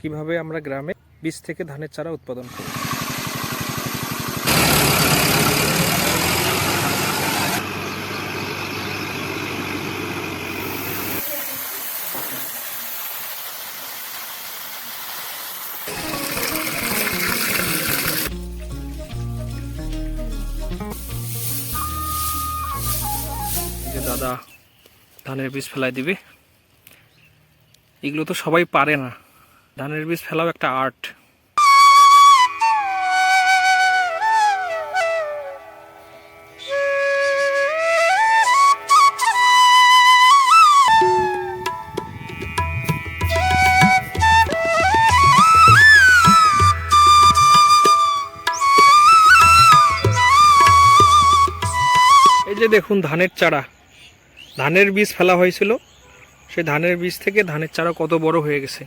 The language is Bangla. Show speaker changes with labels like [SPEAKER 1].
[SPEAKER 1] কিভাবে আমরা গ্রামে বীজ থেকে ধানের চারা উৎপাদন করি। যে দাদা ধানের বীজ ফেলাই দিবে, এগুলো তো সবাই পারে না। ধানের বীজ ফেলাও একটা আর্ট। এই যে দেখুন ধানের চারা, ধানের বীজ ফেলা হয়েছিল, সেই ধানের বীজ থেকে ধানের চারা কত বড় হয়ে গেছে।